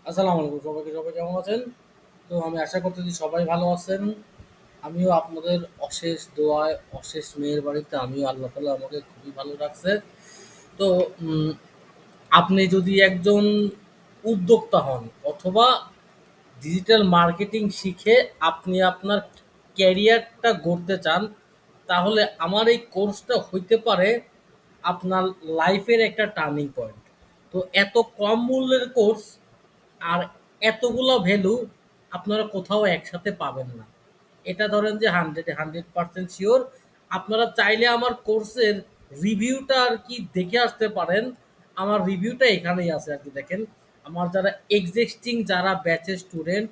আসসালামু আলাইকুম সবাইকে, সবাই কেমন আছেন? তো আমি আশা করতেছি সবাই ভালো আছেন। আমিও আপনাদের অশেষ দোয়ায়, অশেষ মেহেরবানিতে আমিও আল্লাহ তাআলা আমাকে খুবই ভালো রাখছে। তো উম আপনি যদি একজন উদ্যোক্তা হন অথবা ডিজিটাল মার্কেটিং শিখে আপনি আপনার ক্যারিয়ারটা গড়তে চান, তাহলে আমার এই কোর্সটা হইতে পারে আপনার লাইফের একটা টার্নিং পয়েন্ট। তো এত কম মূল্যের কোর্স আর এতগুলা ভ্যালু আপনারা কোথাও একসাথে পাবেন না। এটা ধরেন যে 100% শিওর। আপনারা চাইলে আমার কোর্সের রিভিউটা আর কি দেখে আসতে পারেন। আমার রিভিউটা এখানেই আছে আর কি, দেখেন। আমার যারা এক্সিস্টিং যারা ব্যাচের স্টুডেন্ট,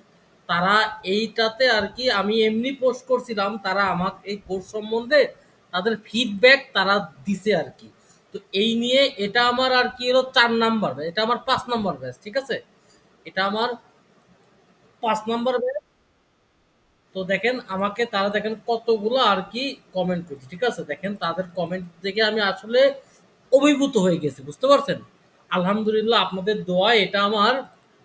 তারা এইটাতে আর কি আমি এমনি পোস্ট করছিলাম, তারা আমাকে এই কোর্স সম্বন্ধে তাদের ফিডব্যাক তারা দিছে আর কি। তো এই নিয়ে এটা আমার আর কি হলো 4 নাম্বার ব্যাচ, এটা আমার 5 নাম্বার ব্যাচ, ঠিক আছে? এটা আমার 5 নাম্বার ব্যাচ। তো দেখেন আমাকে তারা দেখেন কতগুলো আর কি কমেন্ট করছে, ঠিক আছে? দেখেন তাদের কমেন্ট দেখে আমি আসলে অভিভূত হয়ে গেছি, বুঝতে পারছেন? আলহামদুলিল্লাহ আপনাদের দোয়ায় এটা আমার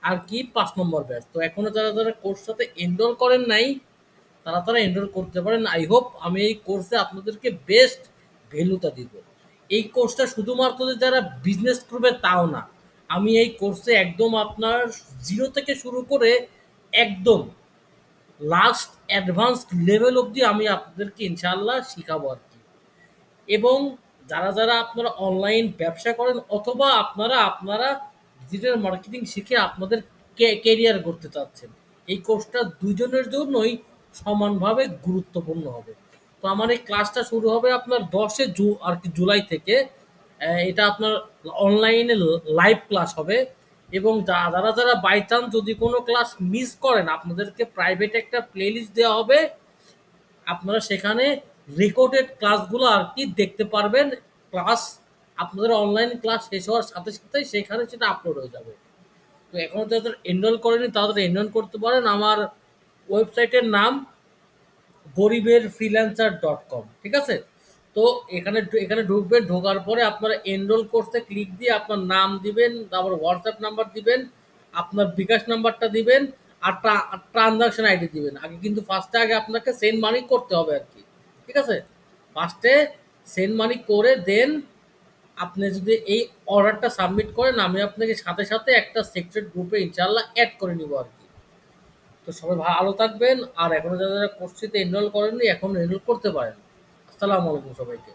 আর কি 5 নম্বর ব্যাচ। তো এখনো যারা যারা কোর্সটাতে এনরোল করেন নাই, তারা তারা এনরোল করতে পারেন। আই হোপ আমি এই কোর্সে আপনাদেরকে বেস্ট ভ্যালুটা দিব। এই কোর্সটা শুধুমাত্র যে যারা বিজনেস করবে তাও না, আমি এই কোর্সে একদম আপনার জিরো থেকে শুরু করে একদম লাস্ট অ্যাডভান্স লেভেল অবধি আমি আপনাদেরকে ইনশাআল্লাহ শিখাবো আর কি। এবং যারা যারা আপনারা অনলাইন ব্যবসা করেন অথবা আপনারা আপনারা ডিজিটাল মার্কেটিং শিখে আপনাদের ক্যারিয়ার করতে চাচ্ছেন, এই কোর্সটা দুজনের জন্যই সমানভাবে গুরুত্বপূর্ণ হবে। তো আমার এই ক্লাসটা শুরু হবে আপনার 10 আর কি জুলাই থেকে। এটা আপনার অনলাইনে লাইভ ক্লাস হবে। এবং যারা যারা বাই চান্স যদি কোনো ক্লাস মিস করেন, আপনাদেরকে প্রাইভেট একটা প্লেলিস্ট দেওয়া হবে। আপনারা সেখানে রেকর্ডেড ক্লাসগুলো আর কি দেখতে পারবেন। ক্লাস আপনাদের অনলাইন ক্লাস শেষ হওয়ার সাথে সাথেই সেখানে সেটা আপলোড হয়ে যাবে। তো এখনো যাদের এনরোল করেনি তাদের এনরোল করতে পারেন। আমার ওয়েবসাইটের নাম গরিবের ফ্রিল্যান্সার.com, ঠিক আছে? তো এখানে এখানে ঢুকবেন, ঢোকার পরে আপনারা এনরোল করতে ক্লিক দিয়ে আপনার নাম দিবেন, তারপর হোয়াটসঅ্যাপ নাম্বার দিবেন, আপনার বিকাশ নাম্বারটা দিবেন, আর ট্রানজাকশন আইডি দিবেন। আগে কিন্তু ফার্স্টে আগে আপনাকে সেন্ড মানি করতে হবে আর কি, ঠিক আছে? ফার্স্টে সেন্ড মানি করে দেন আপনি যদি এই অর্ডারটা সাবমিট করেন, আমি আপনাকে সাথে সাথে একটা সিক্রেট গ্রুপে ইনশাআল্লাহ অ্যাড করে নিব আর কি। তো সবাই ভালো থাকবেন। আর এখনো যারা যারা কোর্সটিতে এনরোল করেননি এখন এনরোল করতে পারেন। আসসালামু আলাইকুম সবাইকে।